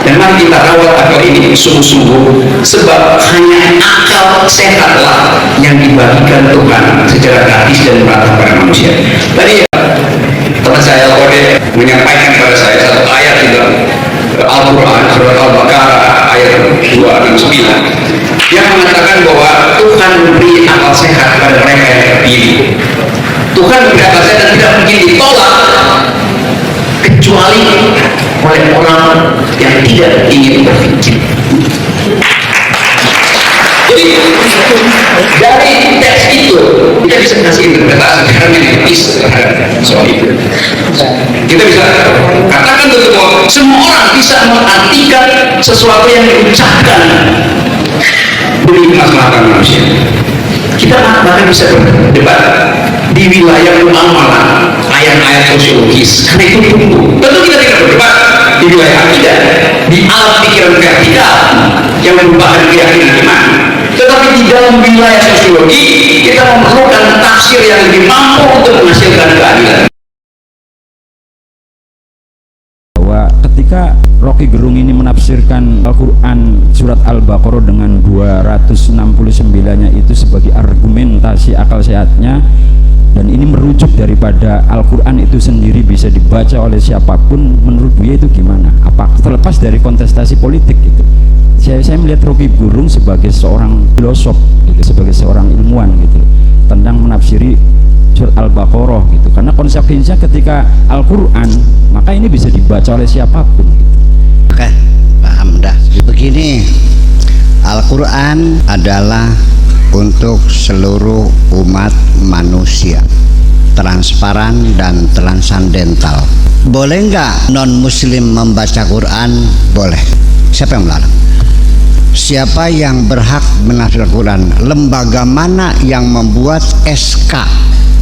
Dan mari kita rawat akal ini sungguh-sungguh, sebab hanya akal sehatlah yang dibagikan Tuhan secara gratis dan merata pada manusia. Tadi teman saya Kode menyampaikan pada saya satu ayat di dalam Al-Quran, surat Al-Baqarah ayat 269, yang mengatakan bahwa Tuhan memberi akal sehat pada mereka yang terpilih. Tuhan memberi akal sehat dan tidak mungkin ditolak kecuali oleh orang yang tidak ingin berpikir. Jadi dari teks itu kita bisa kasih interpretasi hermeneutis terhadap soal itu. Kita bisa katakan bahwa semua orang bisa mengartikan sesuatu yang diucapkan demi kemaslahatan manusia. Kita bahkan bisa berdebat di wilayah muamalah, ayat-ayat sosiologis, karena itu tumbuh. Tentu kita tidak berdebat di wilayah akidah, di alam pikiran vertikal yang merupakan keyakinan iman. Tetapi di dalam wilayah sosiologi kita memerlukan tafsir yang lebih mampu untuk menghasilkan keadilan. Bahwa ketika Rocky Gerung ini menafsirkan Al-Quran surat Al-Baqarah dengan 269-nya itu sebagai argumentasi akal sehatnya, dan ini merujuk daripada Al-Quran itu sendiri bisa dibaca oleh siapapun, menurut dia itu gimana? Apa terlepas dari kontestasi politik gitu? Saya melihat Rocky Gerung sebagai seorang filosof gitu, sebagai seorang ilmuwan gitu, tentang menafsiri surat Al-Baqarah gitu, karena konsekuensinya ketika Al-Quran maka ini bisa dibaca oleh siapapun gitu. Oke, paham dah. Begini, Al-Quran adalah untuk seluruh umat manusia, transparan dan transandental. Boleh nggak non muslim membaca Quran? Boleh. Siapa yang melarang? Siapa yang berhak menafsir Quran? Lembaga mana yang membuat SK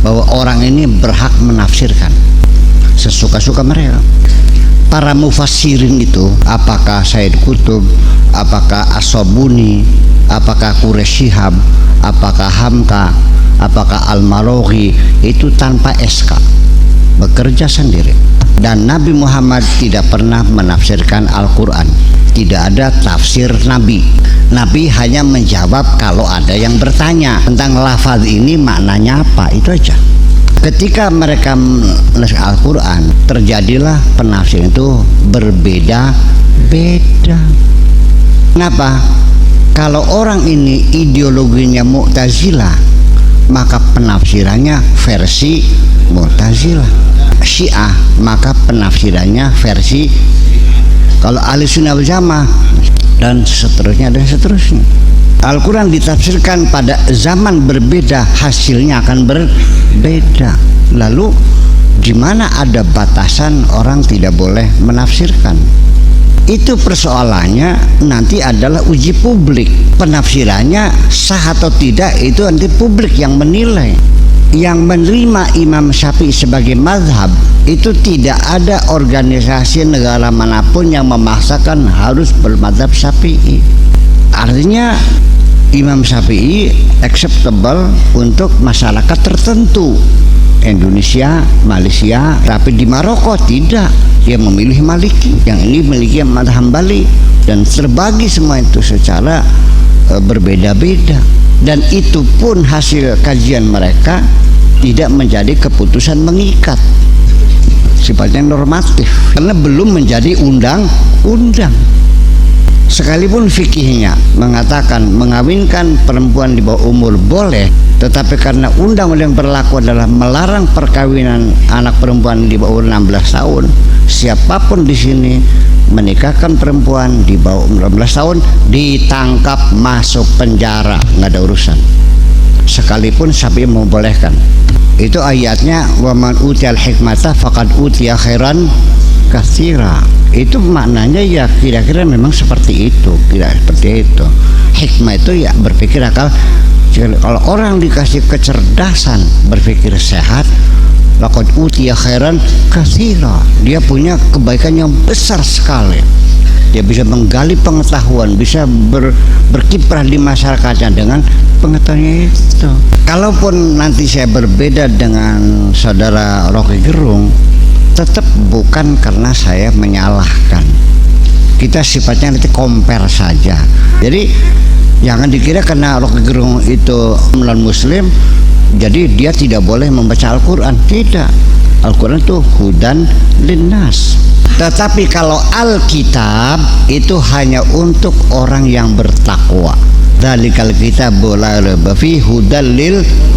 bahwa orang ini berhak menafsirkan? Sesuka-suka mereka. Para mufassirin itu, apakah Said Qutb, apakah As-Sabuni, apakah Quraish Shihab, apakah Hamka, apakah Al-Maroghi, itu tanpa SK, bekerja sendiri. Dan Nabi Muhammad tidak pernah menafsirkan Al-Quran. Tidak ada tafsir Nabi. Nabi hanya menjawab kalau ada yang bertanya tentang lafaz ini maknanya apa, itu aja. Ketika mereka menulis Al-Quran, terjadilah penafsiran itu berbeda-beda. Kenapa? Kalau orang ini ideologinya Mu'tazilah, maka penafsirannya versi Mu'tazilah. Syiah, maka penafsirannya versi, kalau Ahli Sunnah wal Jamaah, dan seterusnya dan seterusnya. Al-Quran ditafsirkan pada zaman berbeda, hasilnya akan berbeda. Lalu di mana ada batasan orang tidak boleh menafsirkan? Itu persoalannya nanti adalah uji publik. Penafsirannya sah atau tidak itu nanti publik yang menilai. Yang menerima Imam Syafi'i sebagai mazhab itu tidak ada organisasi negara manapun yang memaksakan harus bermazhab Syafi'i. Artinya Imam Syafi'i acceptable untuk masyarakat tertentu, Indonesia, Malaysia, tapi di Maroko tidak. Dia memilih Maliki, yang ini memiliki mazhab Hambali, dan terbagi semua itu secara berbeda-beda. Dan itu pun hasil kajian mereka tidak menjadi keputusan mengikat, sifatnya normatif karena belum menjadi undang-undang. Sekalipun fikihnya mengatakan mengawinkan perempuan di bawah umur boleh, tetapi karena undang-undang yang berlaku adalah melarang perkawinan anak perempuan di bawah 16 tahun, siapapun di sini menikahkan perempuan di bawah 16 tahun ditangkap, masuk penjara, nggak ada urusan. Sekalipun Syafi'i membolehkan. Itu ayatnya waman utiyal hikmata faqad utiya khairan katsira. Itu maknanya ya kira-kira memang seperti itu, kira seperti itu. Hikmah itu ya berpikir akal. Kalau orang dikasih kecerdasan berpikir sehat, laqad utiya khairan katsira, dia punya kebaikan yang besar sekali. Dia bisa menggali pengetahuan, bisa berkiprah di masyarakatnya dengan pengetahuannya itu. Kalaupun nanti saya berbeda dengan saudara Rocky Gerung, tetap bukan karena saya menyalahkan. Kita sifatnya nanti compare saja. Jadi jangan dikira karena Rocky Gerung itu non muslim jadi dia tidak boleh membaca Al-Quran. Tidak, Al-Quran itu hudan linnas. Tetapi kalau Alkitab itu hanya untuk orang yang bertakwa. Dzalikal kitabu la raiba fihi hudal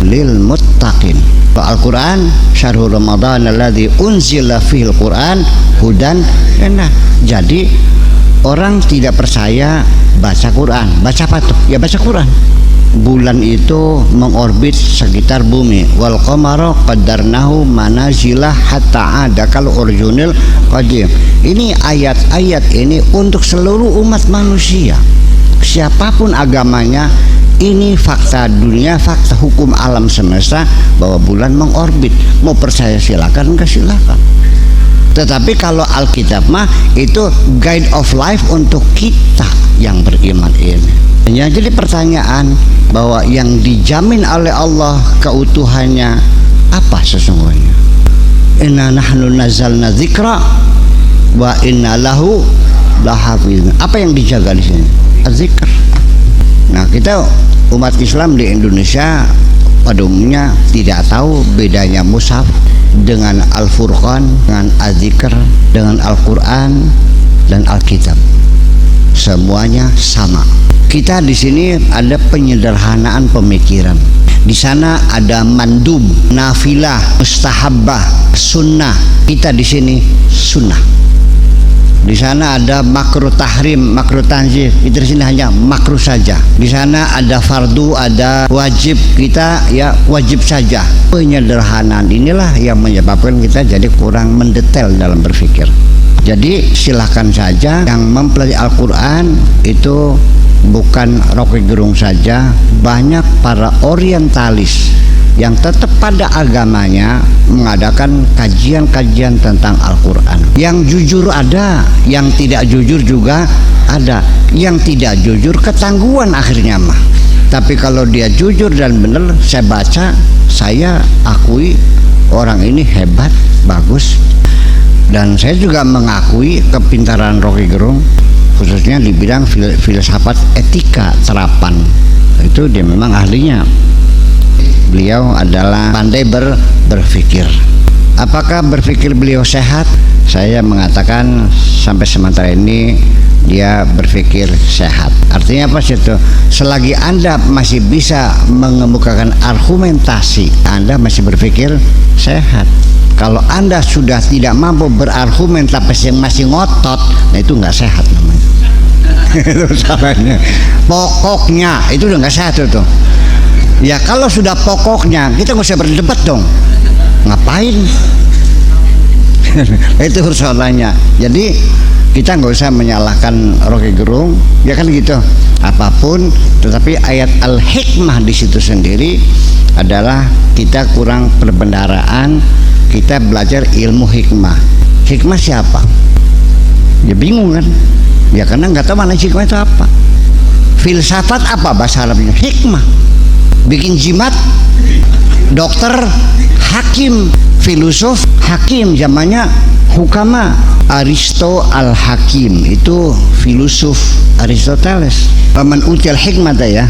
lil muttaqin. Al-Quran syahrul Ramadan alladzi unzila fihil Quran hudan linnas. Jadi orang tidak percaya baca Quran. Baca apa tuh? Ya baca Quran. Bulan itu mengorbit sekitar bumi. Wal qamara qaddarnahu manazilah hatta ada kal urjunil qadim. Ini ayat-ayat ini untuk seluruh umat manusia. Siapapun agamanya, ini fakta dunia, fakta hukum alam semesta bahwa bulan mengorbit. Mau percaya silakan, enggak silakan. Tetapi kalau Alkitab mah itu guide of life untuk kita yang beriman ini. Ya, jadi pertanyaan bahwa yang dijamin oleh Allah keutuhannya apa sesungguhnya? Inna nahnu nazzalna dzikra wa inna lahu lahafizun. Apa yang dijaga di sini? Az-zikr. Nah, kita umat Islam di Indonesia pada umumnya tidak tahu bedanya mushaf dengan Al-Furqan, dengan Az-Zikr, dengan Al-Quran dan Alkitab. Semuanya sama. Kita di sini ada penyederhanaan pemikiran. Di sana ada mandub, nafilah, mustahabbah, sunnah. Kita di sini sunnah. Di sana ada makruh tahrim, makruh tanzih. Kita di sini hanya makruh saja. Di sana ada fardu, ada wajib. Kita ya wajib saja. Penyederhanaan inilah yang menyebabkan kita jadi kurang mendetail dalam berpikir. Jadi silahkan saja yang mempelajari Al-Quran itu bukan Rocky Gerung saja, banyak para orientalis yang tetap pada agamanya mengadakan kajian-kajian tentang Al-Quran. Yang jujur ada, yang tidak jujur juga ada. Yang tidak jujur ketangguhan akhirnya mah. Tapi kalau dia jujur dan benar, saya baca, saya akui orang ini hebat, bagus. Dan saya juga mengakui kepintaran Rocky Gerung, khususnya di bidang filsafat etika terapan. Itu dia memang ahlinya. Beliau adalah pandai berpikir. Apakah berpikir beliau sehat? Saya mengatakan sampai sementara ini dia berpikir sehat. Artinya apa sih itu? Selagi Anda masih bisa mengemukakan argumentasi, Anda masih berpikir sehat. Kalau Anda sudah tidak mampu berargumen tapi masih ngotot, nah itu nggak sehat namanya. Itu salahnya. Pokoknya itu udah nggak sehat itu. Ya kalau sudah pokoknya kita nggak usah berdebat dong. Ngapain? Itu persoalannya. Jadi kita nggak usah menyalahkan Rocky Gerung, ya kan gitu. Apapun, tetapi ayat Al-Hikmah di situ sendiri adalah kita kurang perbendaharaan. Kita belajar ilmu hikmah. Hikmah siapa? Ya bingung kan? Ya karena nggak tahu mana hikmah itu apa. Filsafat apa bahasa Arabnya? Hikmah. Bikin jimat, dokter, hakim, filosof, hakim zamannya hukama. Aristo al-Hakim itu filosof Aristoteles. Paman util hikmah ya.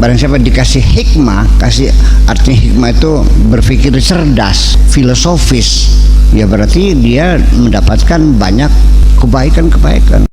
Barang siapa dikasih hikmah, kasih artinya hikmah itu berpikir cerdas, filosofis. Ya berarti dia mendapatkan banyak kebaikan-kebaikan.